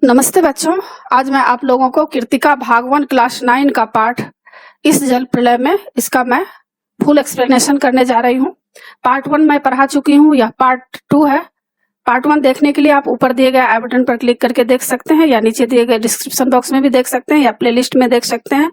नमस्ते बच्चों। आज मैं आप लोगों को कृतिका भागवन क्लास 9 का पाठ इस जल प्रलय में इसका मैं फुल एक्सप्लेनेशन करने जा रही हूँ। पार्ट 1 मैं पढ़ा चुकी हूँ, यह पार्ट 2 है। पार्ट 1 देखने के लिए आप ऊपर दिए गए आई बटन पर क्लिक करके देख सकते हैं, या नीचे दिए गए डिस्क्रिप्शन बॉक्स में भी देख सकते हैं, या प्लेलिस्ट में देख सकते हैं।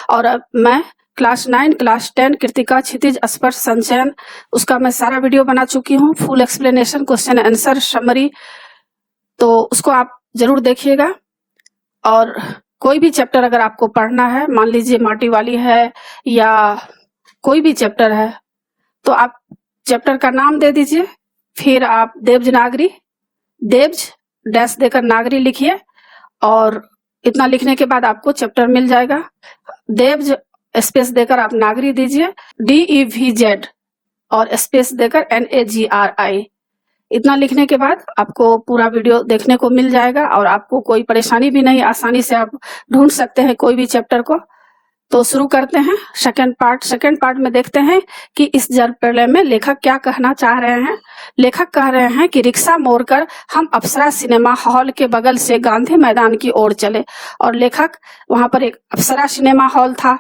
और अब मैं क्लास 9, क्लास 10 कृतिका क्षितिज स्पर्श संचयन उसका मैं सारा वीडियो बना चुकी हूँ, full explanation, question answer, summary, तो उसको आप जरूर देखिएगा। और कोई भी चैप्टर अगर आपको पढ़ना है, मान लीजिए माटी वाली है या कोई भी चैप्टर है, तो आप चैप्टर का नाम दे दीजिए, फिर आप देवज नागरी, देवज डैश देकर नागरी लिखिए, और इतना लिखने के बाद आपको चैप्टर मिल जाएगा। देवज स्पेस देकर आप नागरी दीजिए, DEVZ और स्पेस देकर NAGRI। इतना लिखने के बाद आपको पूरा वीडियो देखने को मिल जाएगा और आपको कोई परेशानी भी नहीं, आसानी से आप ढूंढ सकते हैं कोई भी चैप्टर को। तो शुरू करते हैं सेकंड पार्ट में देखते हैं कि इस जल प्रलय में लेखक क्या कहना चाह रहे हैं। लेखक कह रहे हैं कि रिक्शा मोड़कर हम अप्सरा सिनेमा हॉल के बगल से गांधी मैदान की ओर चले। और लेखक, वहां पर एक अप्सरा सिनेमा हॉल था,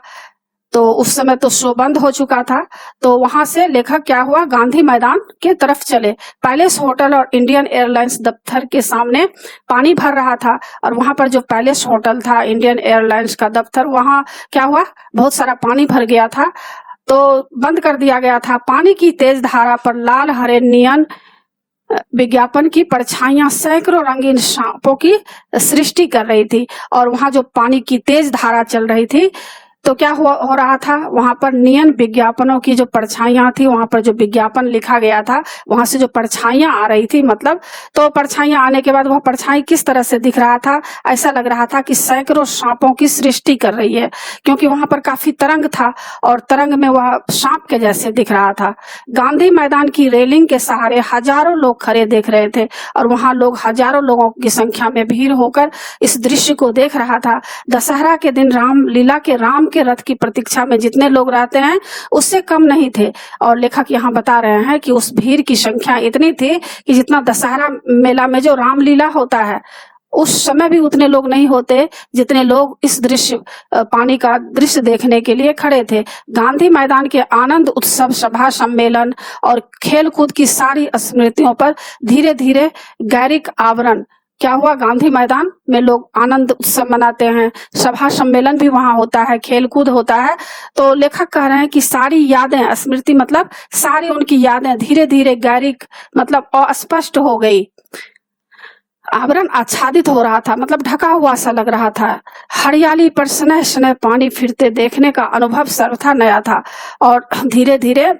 तो उस समय तो शो बंद हो चुका था, तो वहां से लेखक क्या हुआ, गांधी मैदान के तरफ चले। पैलेस होटल और इंडियन एयरलाइंस दफ्तर के सामने पानी भर रहा था, और वहां पर जो पैलेस होटल था, इंडियन एयरलाइंस का दफ्तर, वहां क्या हुआ, बहुत सारा पानी भर गया था, तो बंद कर दिया गया था। पानी की तेज धारा पर लाल हरे नियन विज्ञापन की परछाइयां सैकड़ों रंगीन सांपों की सृष्टि कर रही थी। और वहां जो पानी की तेज धारा चल रही थी, तो क्या हो रहा था, वहां पर नियन विज्ञापनों की जो परछाइयां थी, वहां पर जो विज्ञापन लिखा गया था, वहां से जो परछाइयां आ रही थी, मतलब तो परछाइयां आने के बाद वह परछाई किस तरह से दिख रहा था, ऐसा लग रहा था कि सैकड़ों सांपों की सृष्टि कर रही है, क्योंकि वहां पर काफी तरंग था और तरंग में वह सांप के जैसे दिख रहा था। गांधी मैदान की रेलिंग के सहारे हजारों लोग खड़े देख रहे थे, और वहां लोग हजारों लोगों की संख्या में भीड़ होकर इस दृश्य को देख रहा था। दशहरा के दिन रामलीला के राम के रथ की प्रतीक्षा में जितने लोग रहते हैं, उससे कम नहीं थे। और लेखक यहाँ बता रहे हैं कि उस भीड़ की संख्या इतनी थी कि जितना दशहरा मेला में जो रामलीला होता है, उस समय भी उतने लोग नहीं होते जितने लोग इस दृश्य, पानी का दृश्य देखने के लिए खड़े थे। गांधी मैदान के आनंद उत्सव, सभा, सम्मेलन और खेलकूद की सारी स्मृतियों पर धीरे धीरे गैरिक आवरण क्या हुआ, गांधी मैदान में लोग आनंद उत्सव मनाते हैं, सभा सम्मेलन भी वहां होता है, खेलकूद होता है। तो लेखक कह रहे हैं कि सारी यादें, स्मृति मतलब सारी उनकी यादें धीरे धीरे गैरिक मतलब अस्पष्ट हो गई। आवरण आच्छादित हो रहा था, मतलब ढका हुआ सा लग रहा था। हरियाली पर स्नेह स्नेह पानी फिरते देखने का अनुभव सर्वथा नया था, और धीरे धीरे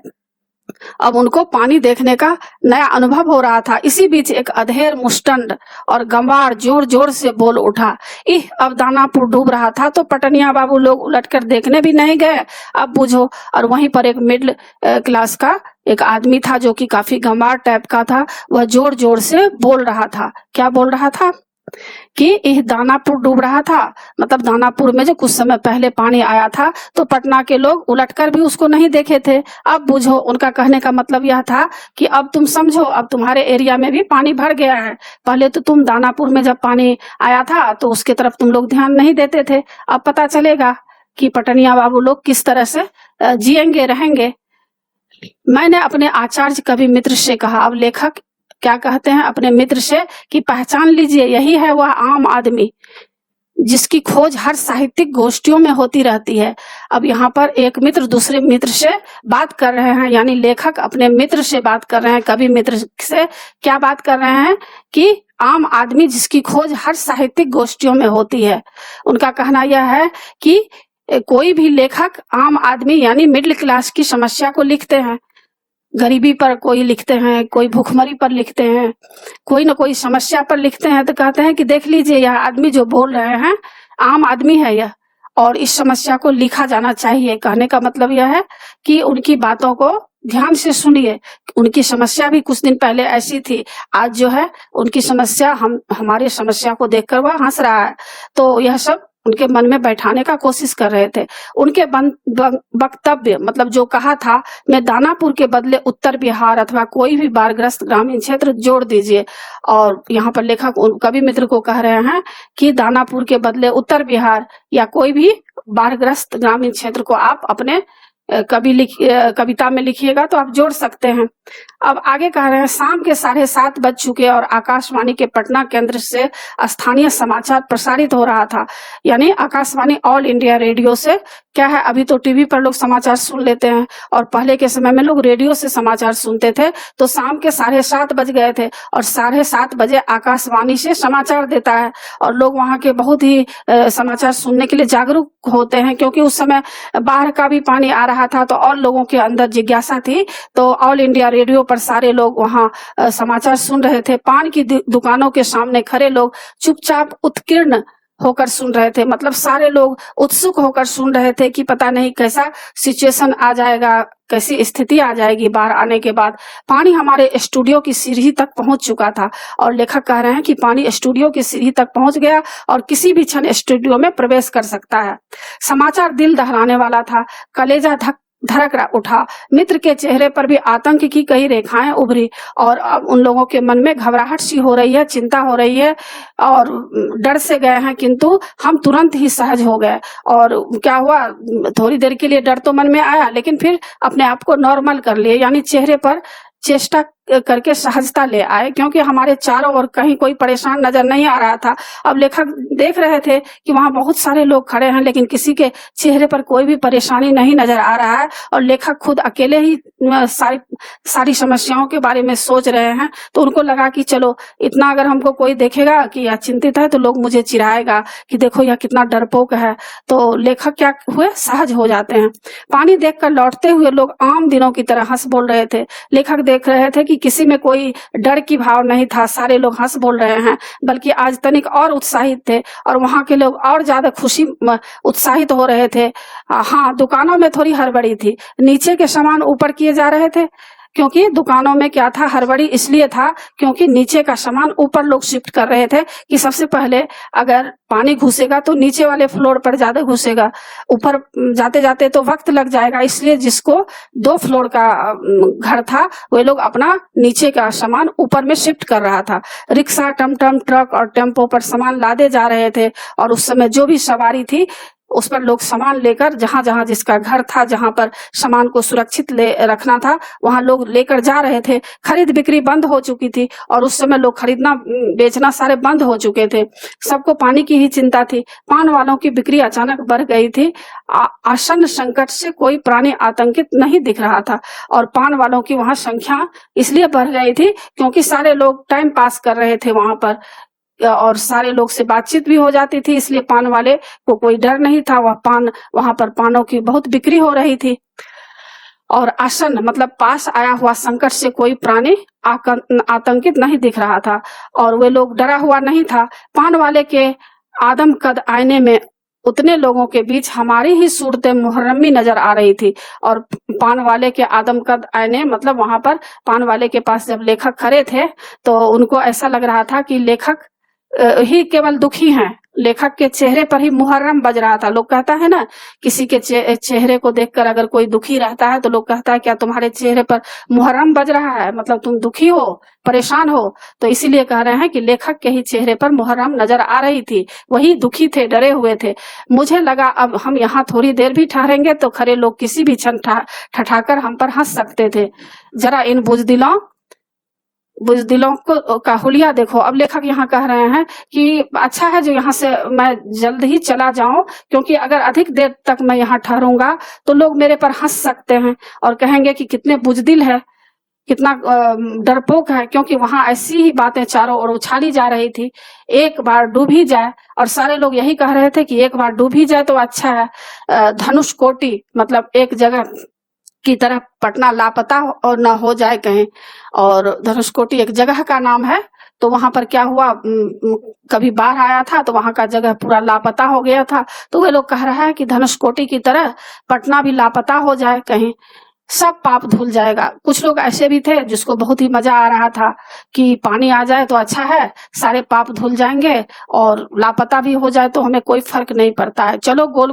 अब उनको पानी देखने का नया अनुभव हो रहा था। इसी बीच एक अधेड़, मुस्टंड और गंवार जोर जोर से बोल उठा, इह अब दानापुर डूब रहा था तो पटनिया बाबू लोग उलटकर देखने भी नहीं गए, अब बुझो। और वहीं पर एक मिडिल क्लास का एक आदमी था जो कि काफी गंवार टाइप का था, वह जोर जोर से बोल रहा था। क्या बोल रहा था कि यह दानापुर डूब रहा था, मतलब दानापुर में जो कुछ समय पहले पानी आया था, तो पटना के लोग उलटकर भी उसको नहीं देखे थे, अब बुझो। उनका कहने का मतलब यह था कि अब तुम समझो, अब तुम्हारे एरिया में भी पानी भर गया है। पहले तो तुम दानापुर में जब पानी आया था तो उसके तरफ तुम लोग ध्यान नहीं देते थे, अब पता चलेगा कि पटनिया बाबू लोग किस तरह से जिएंगे, रहेंगे। मैंने अपने आचार्य कवि मित्र से कहा, अब लेखक क्या कहते हैं अपने मित्र से कि पहचान लीजिए, यही है वह आम आदमी जिसकी खोज हर साहित्यिक गोष्ठियों में होती रहती है। अब यहाँ पर एक मित्र दूसरे मित्र से बात कर रहे हैं, यानी लेखक अपने मित्र से बात कर रहे हैं, कवि मित्र से क्या बात कर रहे हैं कि आम आदमी जिसकी खोज हर साहित्यिक गोष्ठियों में होती है। उनका कहना यह है कि कोई भी लेखक आम आदमी यानी मिडिल क्लास की समस्या को लिखते हैं, गरीबी पर कोई लिखते हैं, कोई भूखमरी पर लिखते हैं, कोई न कोई समस्या पर लिखते हैं, तो कहते हैं कि देख लीजिए यह आदमी जो बोल रहे हैं आम आदमी है यह, और इस समस्या को लिखा जाना चाहिए। कहने का मतलब यह है कि उनकी बातों को ध्यान से सुनिए, उनकी समस्या भी कुछ दिन पहले ऐसी थी, आज जो है उनकी समस्या हमारे समस्या को देखकर वह हंस रहा है। तो यह सब उनके मन में बैठाने का कोशिश कर रहे थे। उनके वक्तव्य मतलब जो कहा था, मैं दानापुर के बदले उत्तर बिहार अथवा कोई भी बाढ़ग्रस्त ग्रामीण क्षेत्र जोड़ दीजिए। और यहाँ पर लेखक कवि मित्र को कह रहे हैं कि दानापुर के बदले उत्तर बिहार या कोई भी बाढ़ग्रस्त ग्रामीण क्षेत्र को आप अपने कविता में लिखिएगा तो आप जोड़ सकते हैं। अब आगे कह रहे हैं, शाम के 7:30 बज चुके और आकाशवाणी के पटना केंद्र से स्थानीय समाचार प्रसारित हो रहा था। यानी आकाशवाणी ऑल इंडिया रेडियो से क्या है, अभी तो टीवी पर लोग समाचार सुन लेते हैं और पहले के समय में लोग रेडियो से समाचार सुनते थे। तो शाम के 7:30 बज गए थे और 7:30 बजे आकाशवाणी से समाचार देता है और लोग वहां के बहुत ही समाचार सुनने के लिए जागरूक होते हैं, क्योंकि उस समय बाढ़ का भी पानी आ रहा था। तो और लोगों के अंदर जिज्ञासा थी, तो ऑल इंडिया रेडियो पर सारे लोग वहां समाचार सुन रहे थे। पान की दुकानों के सामने खड़े लोग चुपचाप उत्कीर्ण होकर सुन रहे थे। मतलब सारे लोग उत्सुक होकर सुन रहे थे कि पता नहीं कैसा सिचुएशन आ जाएगा, कैसी स्थिति आ जाएगी बाढ़ आने के बाद। पानी हमारे स्टूडियो की सीढ़ी तक पहुंच चुका था और लेखक कह रहे हैं कि पानी स्टूडियो की सीढ़ी तक पहुंच गया और किसी भी क्षण स्टूडियो में प्रवेश कर सकता है। समाचार दिल दहलाने वाला था, कलेजा धड़क उठा। मित्र के चेहरे पर भी आतंक की कई रेखाएं उभरी और अब उन लोगों के मन में घबराहट सी हो रही है, चिंता हो रही है और डर से गए हैं, किंतु हम तुरंत ही सहज हो गए। और क्या हुआ, थोड़ी देर के लिए डर तो मन में आया, लेकिन फिर अपने आप को नॉर्मल कर लिए, यानी चेहरे पर चेष्टा करके सहजता ले आए, क्योंकि हमारे चारों ओर कहीं कोई परेशान नजर नहीं आ रहा था। अब लेखक देख रहे थे कि वहां बहुत सारे लोग खड़े हैं, लेकिन किसी के चेहरे पर कोई भी परेशानी नहीं नजर आ रहा है और लेखक खुद अकेले ही सारी समस्याओं के बारे में सोच रहे हैं। तो उनको लगा कि चलो, इतना अगर हमको कोई देखेगा कि यह चिंतित है तो लोग मुझे चिढ़ाएगा कि देखो यह कितना डरपोक है। तो लेखक क्या हुए, सहज हो जाते हैं। पानी देखकर लौटते हुए लोग आम दिनों की तरह हंस बोल रहे थे। लेखक देख रहे थे कि किसी में कोई डर की भाव नहीं था, सारे लोग हंस बोल रहे हैं, बल्कि आज तनिक और उत्साहित थे और वहां के लोग और ज्यादा उत्साहित हो रहे थे। हाँ, दुकानों में थोड़ी हड़बड़ी थी, नीचे के सामान ऊपर किए जा रहे थे, क्योंकि दुकानों में क्या था, हड़बड़ी इसलिए था क्योंकि नीचे का सामान ऊपर लोग शिफ्ट कर रहे थे कि सबसे पहले अगर पानी घुसेगा तो नीचे वाले फ्लोर पर ज्यादा घुसेगा, ऊपर जाते जाते तो वक्त लग जाएगा। इसलिए जिसको 2 फ्लोर का घर था वे लोग अपना नीचे का सामान ऊपर में शिफ्ट कर रहा था। रिक्शा, टमटम, ट्रक और टेम्पो पर सामान लादे जा रहे थे और उस समय जो भी सवारी थी उस पर लोग सामान लेकर जहां जहां जिसका घर था, जहां पर सामान को सुरक्षित रखना था, वहां लोग लेकर जा रहे थे। खरीद बिक्री बंद हो चुकी थी और उस समय लोग खरीदना बेचना सारे बंद हो चुके थे। सबको पानी की ही चिंता थी। पान वालों की बिक्री अचानक बढ़ गई थी। आसन्न संकट से कोई प्राणी आतंकित नहीं दिख रहा था और पान वालों की वहां संख्या इसलिए बढ़ गई थी क्योंकि सारे लोग टाइम पास कर रहे थे वहां पर और सारे लोग से बातचीत भी हो जाती थी, इसलिए पान वाले को कोई डर नहीं था। वहां पर पानों की बहुत बिक्री हो रही थी और आसन्न मतलब पास आया हुआ संकट से कोई प्राणी आतंकित नहीं दिख रहा था और वे लोग डरा हुआ नहीं था। पान वाले के आदम कद आईने में उतने लोगों के बीच हमारी ही सूरत मुहर्रमी नजर आ रही थी। और पान वाले के आदम कद आईने मतलब वहां पर पान वाले के पास जब लेखक खड़े थे तो उनको ऐसा लग रहा था कि लेखक ही केवल दुखी हैं। लेखक के चेहरे पर ही मुहर्रम बज रहा था। लोग कहता है ना, किसी के चेहरे को देखकर अगर कोई दुखी रहता है तो लोग कहता है क्या तुम्हारे चेहरे पर मुहर्रम बज रहा है, मतलब तुम दुखी हो, परेशान हो। तो इसीलिए कह रहे हैं कि लेखक के ही चेहरे पर मुहर्रम नजर आ रही थी, वही दुखी थे, डरे हुए थे। मुझे लगा अब हम यहाँ थोड़ी देर भी ठहरेंगे तो खरे लोग किसी भी क्षण ठठाकर हम पर हंस सकते थे। जरा इन बुजदिलों को का हुलिया देखो। अब लेखक यहाँ कह रहे हैं कि अच्छा है जो यहाँ से मैं जल्द ही चला जाऊं, क्योंकि अगर अधिक देर तक मैं यहाँ ठहरूंगा तो लोग मेरे पर हंस सकते हैं और कहेंगे कि कितने बुजदिल है, कितना डरपोक है, क्योंकि वहां ऐसी ही बातें चारों ओर उछाली जा रही थी। एक बार डूब ही जाए, और सारे लोग यही कह रहे थे कि एक बार डूब ही जाए तो अच्छा है। धनुषकोटी मतलब एक जगह की तरह पटना लापता और ना हो जाए कहीं। और धनुषकोटी एक जगह का नाम है। तो वहां पर क्या हुआ, कभी बाढ़ आया था तो वहां का जगह पूरा लापता हो गया था। तो वे लोग कह रहे हैं कि धनुषकोटी की तरह पटना भी लापता हो जाए कहीं। सब पाप धुल जाएगा। कुछ लोग ऐसे भी थे जिसको बहुत ही मजा आ रहा था कि पानी आ जाए तो अच्छा है, सारे पाप धुल जाएंगे और लापता भी हो जाए तो हमें कोई फर्क नहीं पड़ता है, चलो गोल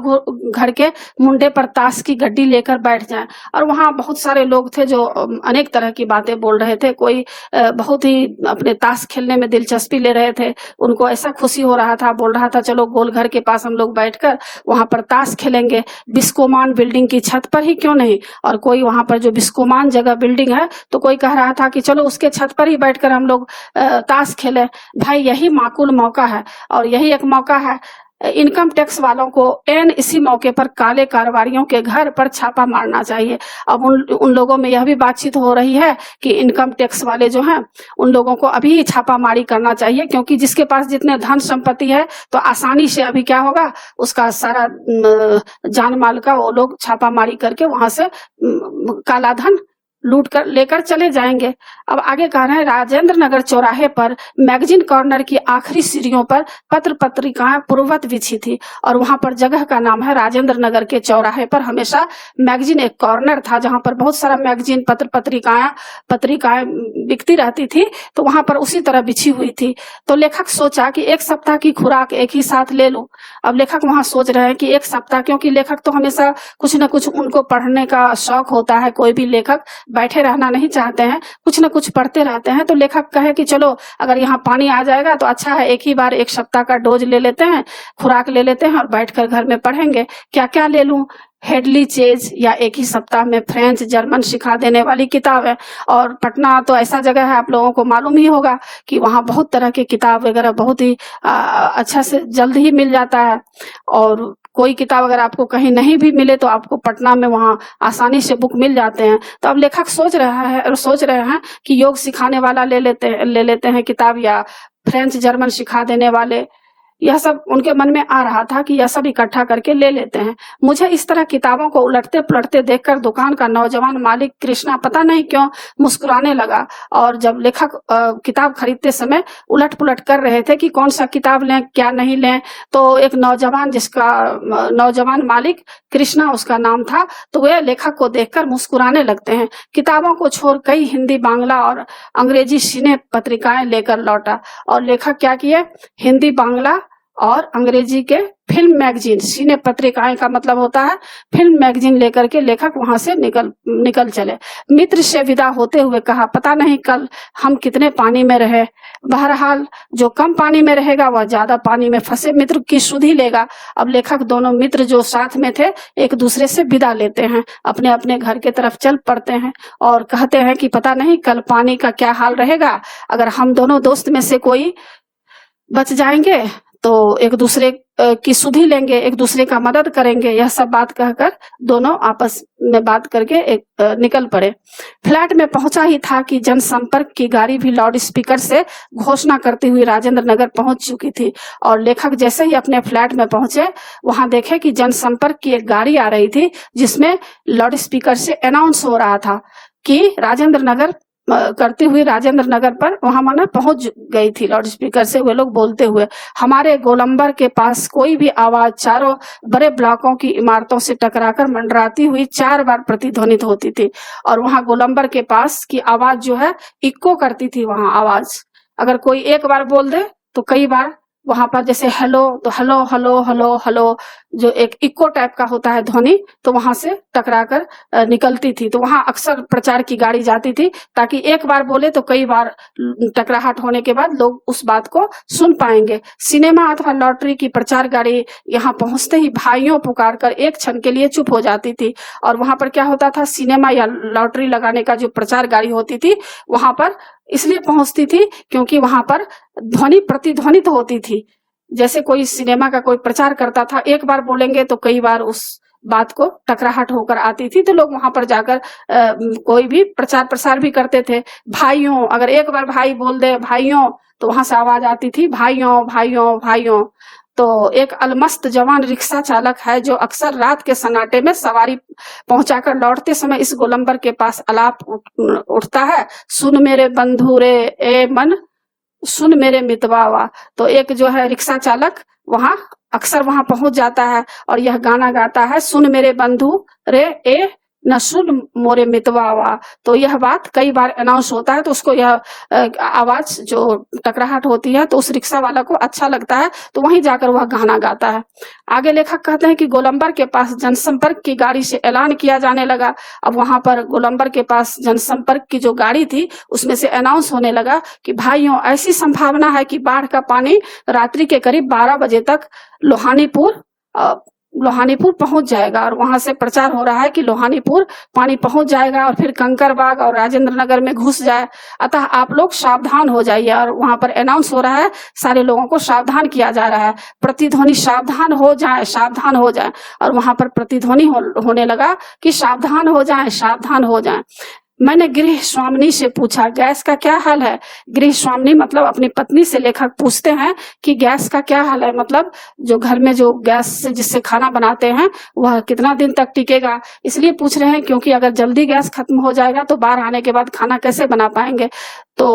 घर के मुंडे पर ताश की गड्डी लेकर बैठ जाएं। और वहां बहुत सारे लोग थे जो अनेक तरह की बातें बोल रहे थे। कोई बहुत ही अपने ताश खेलने में दिलचस्पी ले रहे थे, उनको ऐसा खुशी हो रहा था, बोल रहा था चलो गोल घर के पास हम लोग बैठकर वहां पर ताश खेलेंगे, बिस्कोमान बिल्डिंग की छत पर ही क्यों नहीं। और कोई वहां पर जो बिस्कोमान जगह बिल्डिंग है तो कोई कह रहा था कि चलो उसके छत पर ही बैठकर हम लोग ताश खेले। भाई यही माकूल मौका है और यही एक मौका है इनकम टैक्स वालों को एन इसी मौके पर काले कारोबारियों के घर पर छापा मारना चाहिए। अब उन लोगों में यह भी बातचीत हो रही है कि इनकम टैक्स वाले जो हैं उन लोगों को अभी छापामारी करना चाहिए, क्योंकि जिसके पास जितने धन संपत्ति है तो आसानी से अभी क्या होगा, उसका सारा जान माल का वो लोग छापामारी करके वहां से काला धन लूट कर लेकर चले जाएंगे। अब आगे कह रहे हैं राजेंद्र नगर चौराहे पर मैगजीन कॉर्नर की आखिरी सीढ़ियों पर पत्र पत्रिकाएं पूर्ववत बिछी थी और वहां पर जगह का नाम है राजेंद्र नगर के चौराहे पर हमेशा मैगजीन एक कॉर्नर था जहां पर बहुत सारा मैगजीन पत्र पत्रिकाएं बिकती रहती थी, तो वहां पर उसी तरह बिछी हुई थी। तो लेखक सोचा कि एक सप्ताह की खुराक एक ही साथ ले लूं। अब लेखक वहां सोच रहे हैं कि एक सप्ताह, क्योंकि लेखक तो हमेशा कुछ न कुछ उनको पढ़ने का शौक होता है, कोई भी लेखक बैठे रहना नहीं चाहते हैं, कुछ न कुछ पढ़ते रहते हैं। तो लेखक कहे कि चलो अगर यहाँ पानी आ जाएगा तो अच्छा है, एक ही बार एक सप्ताह का डोज ले लेते हैं, खुराक ले लेते हैं और बैठकर घर में पढ़ेंगे। क्या क्या ले लूं? हेडली चेज या एक ही सप्ताह में फ्रेंच जर्मन सिखा देने वाली किताब है। और पटना तो ऐसा जगह है, आप लोगों को मालूम ही होगा कि वहाँ बहुत तरह के किताब वगैरह बहुत ही अच्छा से जल्द ही मिल जाता है। और कोई किताब अगर आपको कहीं नहीं भी मिले तो आपको पटना में वहाँ आसानी से बुक मिल जाते हैं। तो अब लेखक सोच रहे हैं कि योग सिखाने वाला ले लेते हैं किताब, या फ्रेंच जर्मन सिखा देने वाले। यह सब उनके मन में आ रहा था कि यह सब इकट्ठा करके ले लेते हैं। मुझे इस तरह किताबों को उलटते पलटते देखकर दुकान का नौजवान मालिक कृष्णा पता नहीं क्यों मुस्कुराने लगा। और जब लेखक किताब खरीदते समय उलट पुलट कर रहे थे कि कौन सा किताब लें क्या नहीं लें, तो एक नौजवान मालिक कृष्णा उसका नाम था, तो वह लेखक को देखकर मुस्कुराने लगते हैं। किताबों को छोड़ कई हिंदी, बांग्ला और अंग्रेजी सिने पत्रिकाएं लेकर लौटा। और लेखक क्या किए, हिंदी, बांग्ला और अंग्रेजी के फिल्म मैगजीन, सिने पत्रिकाएं का मतलब होता है फिल्म मैगजीन लेकर के लेखक वहां से निकल चले। मित्र से विदा होते हुए कहा, पता नहीं कल हम कितने पानी में रहे, बहरहाल जो कम पानी में रहेगा वह ज्यादा पानी में फंसे मित्र की सुध ही लेगा। अब लेखक दोनों मित्र जो साथ में थे एक दूसरे से विदा लेते हैं, अपने अपने घर के तरफ चल पड़ते हैं और कहते हैं कि पता नहीं कल पानी का क्या हाल रहेगा, अगर हम दोनों दोस्त में से कोई बच जाएंगे तो एक दूसरे की सुधि लेंगे, एक दूसरे का मदद करेंगे। यह सब बात कहकर दोनों आपस में बात करके निकल पड़े। फ्लैट में पहुंचा ही था कि जनसंपर्क की गाड़ी भी लाउड स्पीकर से घोषणा करती हुई राजेंद्र नगर पहुंच चुकी थी। और लेखक जैसे ही अपने फ्लैट में पहुंचे वहां देखे कि जनसंपर्क की एक गाड़ी आ रही थी जिसमें लाउड स्पीकर से अनाउंस हो रहा था कि राजेंद्र नगर करते हुए राजेंद्र नगर पर वहां माना पहुंच गई थी। लाउड स्पीकर से वे लोग बोलते हुए, हमारे गोलंबर के पास कोई भी आवाज चारों बड़े ब्लॉकों की इमारतों से टकराकर मंडराती हुई 4 बार प्रतिध्वनित होती थी। और वहां गोलंबर के पास की आवाज जो है इको करती थी। वहां आवाज अगर कोई एक बार बोल दे तो कई बार वहां पर जैसे हेलो तो हेलो हेलो हेलो हेलो जो एक इको टाइप का होता है ध्वनि, तो वहां से टकराकर निकलती थी। तो वहां अक्सर प्रचार की गाड़ी जाती थी ताकि एक बार बोले तो कई बार टकराहट होने के बाद लोग उस बात को सुन पाएंगे। सिनेमा अथवा लॉटरी की प्रचार गाड़ी यहाँ पहुंचते ही भाइयों पुकार कर एक क्षण के लिए चुप हो जाती थी। और वहां पर क्या होता था, सिनेमा या लॉटरी लगाने का जो प्रचार गाड़ी होती थी वहां पर इसलिए पहुंचती थी क्योंकि वहां पर ध्वनि प्रतिध्वनित होती थी। जैसे कोई सिनेमा का कोई प्रचार करता था, एक बार बोलेंगे तो कई बार उस बात को टकराहट होकर आती थी, तो लोग वहां पर जाकर कोई भी प्रचार प्रसार भी करते थे। भाइयों, अगर एक बार भाई बोल दे भाइयों तो वहां से आवाज आती थी भाइयों भाइयों भाइयों। तो एक अलमस्त जवान रिक्शा चालक है जो अक्सर रात के सन्नाटे में सवारी पहुंचाकर लौटते समय इस गोलंबर के पास आलाप उठता है, सुन मेरे बंधु रे ए मन, सुन मेरे मितवावा। तो एक जो है रिक्शा चालक अक्सर वहां पहुंच जाता है और यह गाना गाता है, सुन मेरे बंधु रे ए न सुन मोरे मितवावा। तो यह बात कई बार अनाउंस होता है तो उसको यह आवाज जो टकराहट होती है तो उस रिक्शा वाला को अच्छा लगता है, तो वहीं जाकर वह गाना गाता है। आगे लेखक कहते हैं कि गोलंबर के पास जनसंपर्क की गाड़ी से ऐलान किया जाने लगा। अब वहां पर गोलंबर के पास जनसंपर्क की जो गाड़ी थी उसमें से अनाउंस होने लगा कि भाइयों, ऐसी संभावना है कि बाढ़ का पानी रात्रि के करीब 12 बजे तक लोहानीपुर पहुंच जाएगा। और वहां से प्रचार हो रहा है कि लोहानीपुर पानी पहुंच जाएगा और फिर कंकरबाग और राजेंद्र नगर में घुस जाए, अतः आप लोग सावधान हो जाइए। और वहां पर अनाउंस हो रहा है, सारे लोगों को सावधान किया जा रहा है, प्रतिध्वनि सावधान हो जाए, सावधान हो जाए। और वहां पर प्रतिध्वनि होने लगा कि सावधान हो जाए, सावधान हो जाए। मैंने गृह स्वामिनी से पूछा, गैस का क्या हाल है? गृह स्वामिनी मतलब अपनी पत्नी से लेखक पूछते हैं कि गैस का क्या हाल है, मतलब जो घर में जो गैस से जिससे खाना बनाते हैं वह कितना दिन तक टिकेगा, इसलिए पूछ रहे हैं क्योंकि अगर जल्दी गैस खत्म हो जाएगा तो बाहर आने के बाद खाना कैसे बना पाएंगे। तो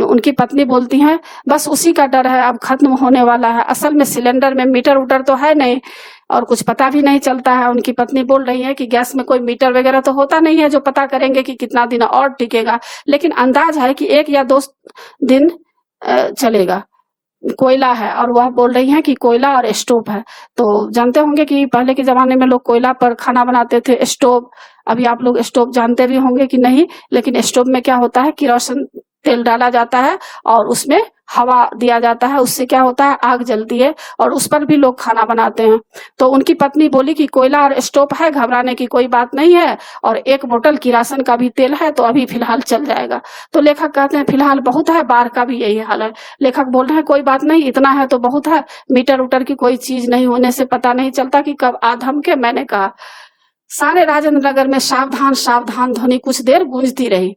उनकी पत्नी बोलती हैं, बस उसी का डर है, अब खत्म होने वाला है। असल में सिलेंडर में मीटर उटर तो है नहीं और कुछ पता भी नहीं चलता है। उनकी पत्नी बोल रही है कि गैस में कोई मीटर वगैरह तो होता नहीं है जो पता करेंगे कि कितना दिन और टिकेगा, लेकिन अंदाज है कि 1 या 2 दिन चलेगा। कोयला है, और वह बोल रही है कि कोयला और स्टोव है। तो जानते होंगे कि पहले के जमाने में लोग कोयला पर खाना बनाते थे, स्टोव। अभी आप लोग स्टोव जानते भी होंगे कि नहीं, लेकिन स्टोव में क्या होता है, किरोसिन तेल डाला जाता है और उसमें हवा दिया जाता है, उससे क्या होता है, आग जलती है और उस पर भी लोग खाना बनाते हैं। तो उनकी पत्नी बोली कि कोयला और स्टोव है, घबराने की कोई बात नहीं है, और 1 बोतल किरासन का भी तेल है, तो अभी फिलहाल चल जाएगा। तो लेखक कहते हैं फिलहाल बहुत है, बाढ़ का भी यही हाल है। लेखक बोल रहे हैं कोई बात नहीं, इतना है तो बहुत है, मीटर उटर की कोई चीज नहीं होने से पता नहीं चलता कि कब आधम के। मैंने कहा, सारे राजेंद्र नगर में सावधान सावधान ध्वनि कुछ देर गूंजती रही।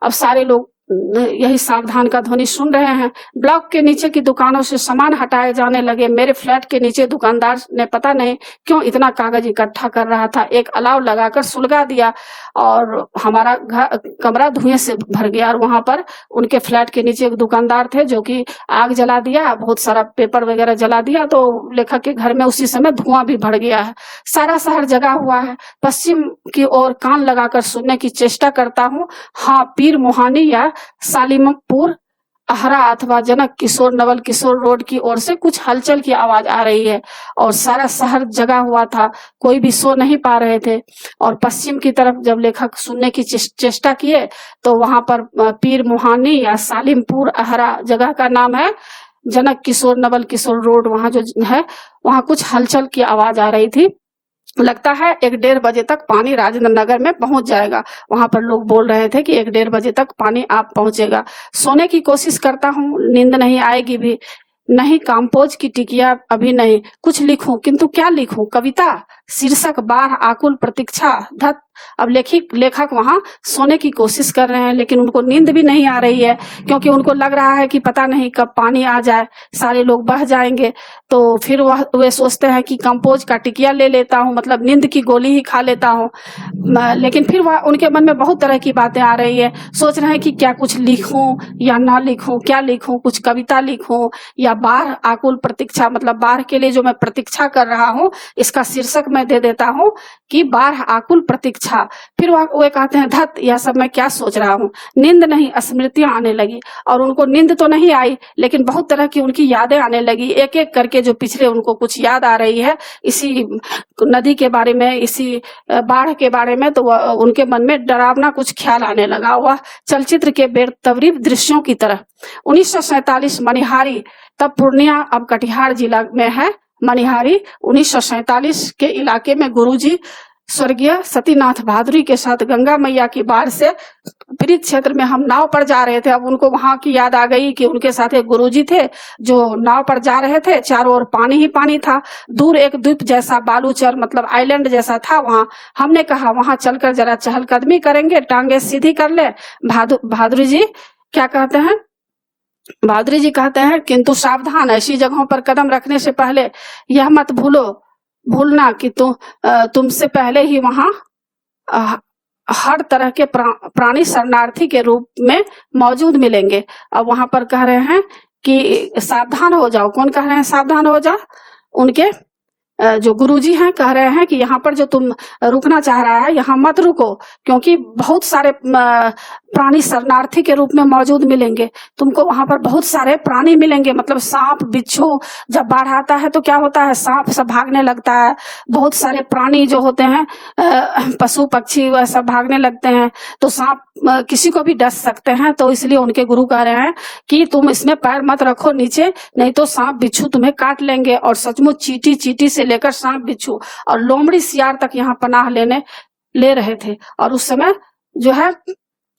अब सारे लोग यही सावधान का ध्वनि सुन रहे हैं। ब्लॉक के नीचे की दुकानों से सामान हटाए जाने लगे। मेरे फ्लैट के नीचे दुकानदार ने पता नहीं क्यों इतना कागज इकट्ठा कर रहा था, एक अलाव लगाकर सुलगा दिया और हमारा कमरा धुएं से भर गया। और वहां पर उनके फ्लैट के नीचे एक दुकानदार थे जो कि आग जला दिया, बहुत सारा पेपर वगैरह जला दिया, तो लेखक के घर में उसी समय धुआं भी भर गया है। सारा शहर जगा हुआ है। पश्चिम की ओर कान लगाकर सुनने की चेष्टा करता हूँ। हाँ, पीर मोहानी या सालिमपुर अहरा अथवा जनक किशोर नवल किशोर रोड की ओर से कुछ हलचल की आवाज आ रही है और सारा शहर जगा हुआ था, कोई भी सो नहीं पा रहे थे। और पश्चिम की तरफ जब लेखक सुनने की चेष्टा किए तो वहां पर पीर मोहानी या सालिमपुर अहरा जगह का नाम है, जनक किशोर नवल किशोर रोड, वहां जो है वहां कुछ हलचल की आवाज आ रही थी। लगता है 1-1.5 बजे तक पानी राजेंद्र नगर में पहुंच जाएगा। वहां पर लोग बोल रहे थे कि 1-1.5 बजे तक पानी आप पहुंचेगा। सोने की कोशिश करता हूँ, नींद नहीं आएगी भी नहीं, काम्पोज की टिकिया अभी नहीं, कुछ लिखूं किंतु क्या लिखूं, कविता, शीर्षक बाढ़ आकुल प्रतीक्षा, धत। अब लेखक वहां सोने की कोशिश कर रहे हैं लेकिन उनको नींद भी नहीं आ रही है, क्योंकि उनको लग रहा है कि पता नहीं कब पानी आ जाए, सारे लोग बह जाएंगे। तो फिर वे सोचते हैं कि कंपोज का टिकिया ले लेता हूँ, मतलब नींद की गोली ही खा लेता हूँ। लेकिन फिर वह उनके मन में बहुत तरह की बातें आ रही है। सोच रहे हैं कि क्या कुछ लिखूं या ना लिखूं, क्या लिखूं, कुछ कविता लिखूं या बाढ़ आकुल प्रतीक्षा, मतलब बाढ़ के लिए जो मैं प्रतीक्षा कर रहा हूँ इसका शीर्षक मैं दे देता हूँ कि बाढ़ आकुल प्रतीक्षा। फिर वे कहते हैं, धत, यह सब मैं क्या सोच रहा हूँ। नींद नहीं, स्मृतियां आने लगी। और उनको नींद तो नहीं आई लेकिन बहुत तरह की उनकी यादें आने लगी, एक एक करके जो पिछले उनको कुछ याद आ रही है इसी नदी के बारे में, इसी बाढ़ के बारे में। तो उनके मन में डरावना कुछ ख्याल आने लगा, वह चलचित्र के बेतरतीब दृश्यों की तरह। 1947 मनिहारी, तब पूर्णिया अब कटिहार जिला में है। मनिहारी 1947 के इलाके में गुरुजी स्वर्गीय सतीनाथ भादुरी के साथ गंगा मैया की बाढ़ से पीड़ित क्षेत्र में हम नाव पर जा रहे थे। अब उनको वहां की याद आ गई कि उनके साथ एक गुरुजी थे जो नाव पर जा रहे थे, चारों ओर पानी ही पानी था, दूर एक द्वीप जैसा बालूचर मतलब आइलैंड जैसा था वहां। हमने कहा वहां चलकर जरा चहलकदमी करेंगे, टांगे सीधी कर ले। भादुरी जी क्या कहते हैं, भादुरी जी कहते हैं, किंतु सावधान, ऐसी जगहों पर कदम रखने से पहले यह मत भूलना कि तुमसे पहले ही वहां हर तरह के प्राणी शरणार्थी के रूप में मौजूद मिलेंगे। अब वहां पर कह रहे हैं कि सावधान हो जाओ। कौन कह रहे हैं सावधान हो जाओ? उनके जो गुरुजी हैं कह रहे हैं कि यहाँ पर जो तुम रुकना चाह रहा है यहाँ मत रुको, क्योंकि बहुत सारे प्राणी शरणार्थी के रूप में मौजूद मिलेंगे तुमको। वहां पर बहुत सारे प्राणी मिलेंगे, मतलब सांप बिच्छू, जब बाढ़ आता है तो क्या होता है, सांप सब भागने लगता है, बहुत सारे प्राणी जो होते हैं पशु पक्षी वह सब भागने लगते हैं, तो सांप किसी को भी डस सकते हैं। तो इसलिए उनके गुरु कह रहे हैं कि तुम इसमें पैर मत रखो नीचे, नहीं तो सांप बिच्छू तुम्हें काट लेंगे। और सचमुच चींटी से लेकर सांप बिच्छू और लोमड़ी सियार तक यहाँ पनाह ले रहे थे। और उस समय जो है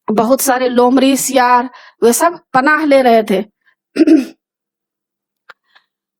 बहुत सारे लोमड़ी सियार वे सब पनाह ले रहे थे।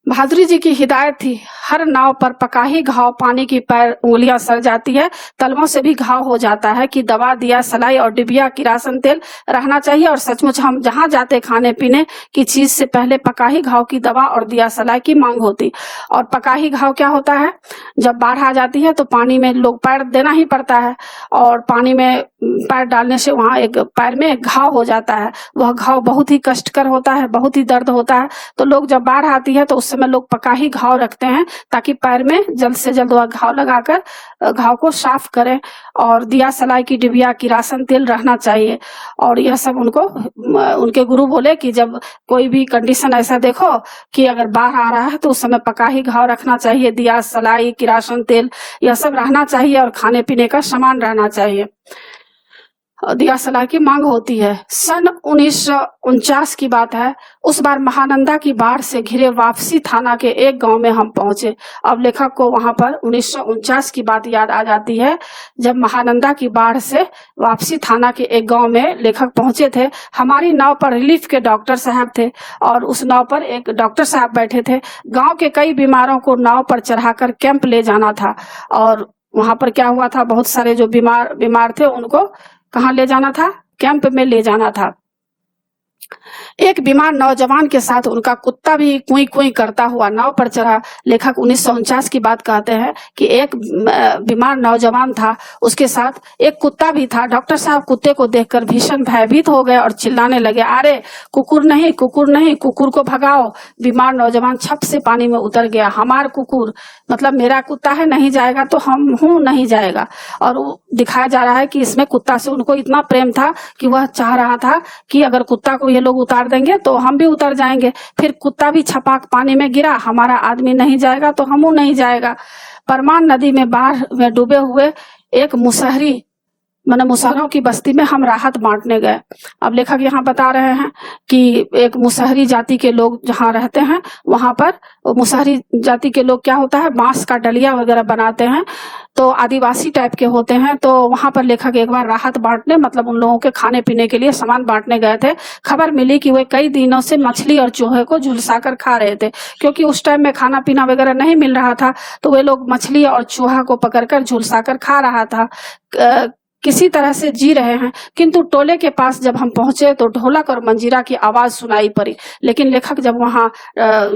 बहादुरी जी की हिदायत थी, हर नाव पर पका ही घाव, पानी की पैर उंगलियां सड़ जाती है, तलवों से भी घाव हो जाता है, कि दवा दिया सलाई और डिबिया किरासन तेल रहना चाहिए। और सचमुच हम जहां जाते खाने पीने की चीज से पहले पका ही घाव की दवा और दिया सलाई की मांग होती। और पका ही घाव क्या होता है, जब बाढ़ आ जाती है तो पानी में लोग पैर देना ही पड़ता है, और पानी में पैर डालने से वहां एक पैर में एक घाव हो जाता है। वह घाव बहुत ही कष्टकर होता है, बहुत ही दर्द होता है। तो लोग जब बाढ़ आती है तो उस समय लोग पका ही घाव रखते हैं, ताकि पैर में जल्द से जल्द वह घाव लगाकर घाव को साफ करें। और दिया सलाई की डिबिया किरासन तेल रहना चाहिए। और यह सब उनको उनके गुरु बोले कि जब कोई भी कंडीशन ऐसा देखो कि अगर बाढ़ आ रहा है तो उस समय पका ही घाव रखना चाहिए, दिया सलाई किरासन तेल यह सब रहना चाहिए, और खाने पीने का सामान रहना चाहिए। दिया सलाह की मांग होती है। सन 1949 की बात है। उस बार महानंदा की बाढ़ से घिरे वापसी थाना के एक गांव में हम पहुंचे। अब लेखक को वहां पर 1949 की बात याद आ जाती है, जब महानंदा की बाढ़ से वापसी थाना के एक गांव में लेखक पहुंचे थे। हमारी नाव पर रिलीफ के डॉक्टर साहब थे, और उस नाव पर एक डॉक्टर साहब बैठे थे। गाँव के कई बीमारों को नाव पर चढ़ाकर कैंप ले जाना था। और वहां पर क्या हुआ था, बहुत सारे जो बीमार थे उनको कहाँ ले जाना था, कैंप में ले जाना था। एक बीमार नौजवान के साथ उनका कुत्ता भी कुई कुई करता हुआ नाव पर चढ़ा। लेखक 1949 की बात कहते हैं कि एक बीमार नौजवान था, उसके साथ एक कुत्ता भी था। डॉक्टर साहब कुत्ते को देखकर भीषण भयभीत हो गए और चिल्लाने लगे, अरे कुकुर नहीं, कुकुर नहीं, कुकुर को भगाओ। बीमार नौजवान छप से पानी में उतर गया। हमार कुकुर मतलब मेरा कुत्ता है, नहीं जाएगा तो हम हूँ, नहीं जाएगा। और वो दिखाया जा रहा है कि इसमें कुत्ता से उनको इतना प्रेम था कि वह चाह रहा था कि अगर कुत्ता को ये लोग उतार देंगे तो हम भी उतर जाएंगे। फिर कुत्ता भी छपाक पानी में गिरा, हमारा आदमी नहीं जाएगा तो हम नहीं जाएगा। परमान नदी में बाढ़ में डूबे हुए एक मुसहरी मैंने मुसहरों की बस्ती में हम राहत बांटने गए। अब लेखक यहाँ बता रहे हैं कि एक मुसहरी जाति के लोग जहाँ रहते हैं वहां पर मुसहरी जाति के लोग क्या होता है, बांस का डलिया वगैरह बनाते हैं, तो आदिवासी टाइप के होते हैं। तो वहां पर लेखक एक बार राहत बांटने मतलब उन लोगों के खाने पीने के लिए सामान बांटने गए थे। खबर मिली कि वे कई दिनों से मछली और चूहे को झुलसाकर खा रहे थे, क्योंकि उस टाइम में खाना पीना वगैरह नहीं मिल रहा था, तो वे लोग मछली और चूहा को पकड़कर झुलसाकर खा रहा था, किसी तरह से जी रहे हैं। किंतु टोले के पास जब हम पहुंचे तो ढोलक और मंजीरा की आवाज सुनाई पड़ी। लेकिन लेखक जब वहां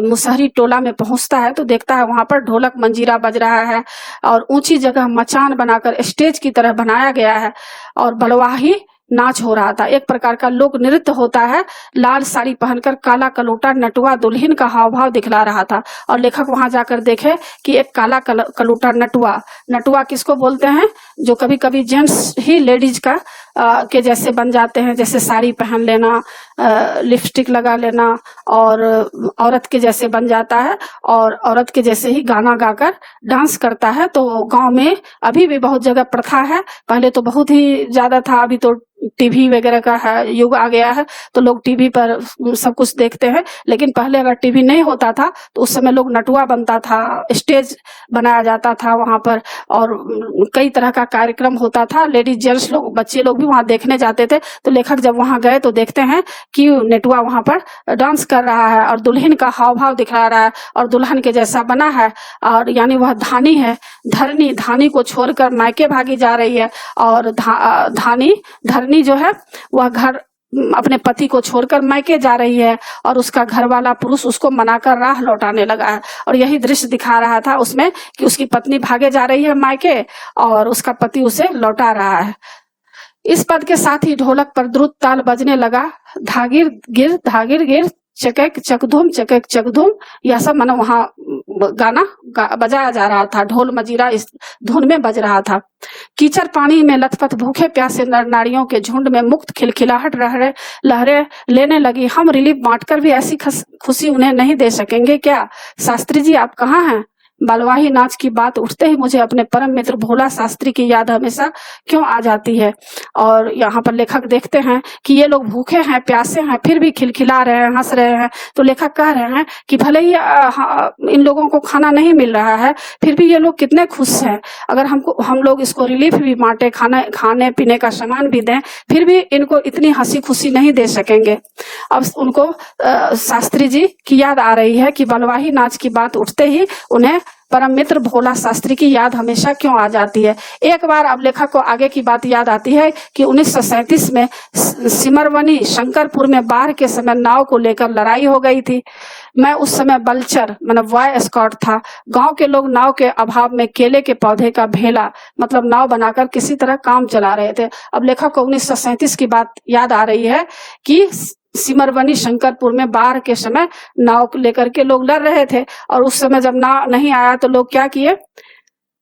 मुसहरी टोला में पहुंचता है तो देखता है वहां पर ढोलक मंजीरा बज रहा है, और ऊंची जगह मचान बनाकर स्टेज की तरह बनाया गया है, और बलवाही नाच हो रहा था। एक प्रकार का लोक नृत्य होता है। लाल साड़ी पहनकर काला कलोटा नटुआ दुल्हन का हाव भाव दिखला रहा था। और लेखक वहां जाकर देखे कि एक काला कलोटा नटुआ किसको बोलते हैं, जो कभी कभी जेंट्स ही लेडीज का के जैसे बन जाते हैं, जैसे साड़ी पहन लेना, लिपस्टिक लगा लेना, और औरत के जैसे बन जाता है, और औरत के जैसे ही गाना गाकर डांस करता है। तो गांव में अभी भी बहुत जगह प्रथा है, पहले तो बहुत ही ज्यादा था, अभी तो टीवी वगैरह का है युग आ गया है, तो लोग टीवी पर सब कुछ देखते हैं। लेकिन पहले अगर टीवी नहीं होता था तो उस समय लोग नटुआ बनता था, स्टेज बनाया जाता था वहां पर, और कई तरह का कार्यक्रम होता था। लेडीज जेंट्स लोग बच्चे लोग भी वहां देखने जाते थे। तो लेखक जब वहां गए तो देखते हैं कि नटुआ वहां पर डांस कर रहा है, और दुल्हन का हाव भाव दिखा रहा है, और दुल्हन के जैसा बना है, और यानी वह धानी है। धानी को छोड़कर मायके भागी जा रही है, और धरनी जो है वह घर अपने पति को छोड़कर मायके जा रही है, और उसका घर वाला पुरुष उसको मनाकर राह लौटाने लगा है। और यही दृश्य दिखा रहा था उसमें कि उसकी पत्नी भागे जा रही है मायके, और उसका पति उसे लौटा रहा है। इस पद के साथ ही ढोलक पर द्रुत ताल बजने लगा, धागिर गिर चकैक चकधुम, यह सब मानो वहां गाना बजाया जा रहा था, ढोल मजीरा इस धुन में बज रहा था। कीचड़ पानी में लथपथ भूखे प्यासे नर नारियों के झुंड में मुक्त खिलखिलाहट लहरें लेने लगी। हम रिलीफ बांटकर भी ऐसी खुशी उन्हें नहीं दे सकेंगे क्या? शास्त्री जी आप कहाँ हैं? बलवाही नाच की बात उठते ही मुझे अपने परम मित्र भोला शास्त्री की याद हमेशा क्यों आ जाती है। और यहाँ पर लेखक देखते हैं कि ये लोग भूखे हैं, प्यासे हैं, फिर भी खिलखिला रहे हैं, हंस रहे हैं। तो लेखक कह रहे हैं कि भले ही इन लोगों को खाना नहीं मिल रहा है, फिर भी ये लोग कितने खुश हैं। अगर हम लोग इसको रिलीफ भी बांटे, खाने पीने का सामान भी दें, फिर भी इनको इतनी हंसी खुशी नहीं दे सकेंगे। अब उनको शास्त्री जी की याद आ रही है कि बलवाही नाच की बात उठते ही उन्हें परम मित्र भोला शास्त्री की याद हमेशा क्यों आ जाती है। एक बार अब लेखक को आगे की बात याद आती है कि 1937 में सिमरवनी शंकरपुर में बाढ़ के समय नाव को लेकर लड़ाई हो गई थी। मैं उस समय बलचर मतलब बॉय स्काउट था। गांव के लोग नाव के अभाव में केले के पौधे का भेला मतलब नाव बनाकर किसी तरह काम चला रहे थे। अब लेखक को 1937 की बात याद आ रही है कि सिमरवनी शंकरपुर में बाढ़ के समय नाव लेकर के लोग लड़ रहे थे, और उस समय जब नाव नहीं आया तो लोग क्या किए,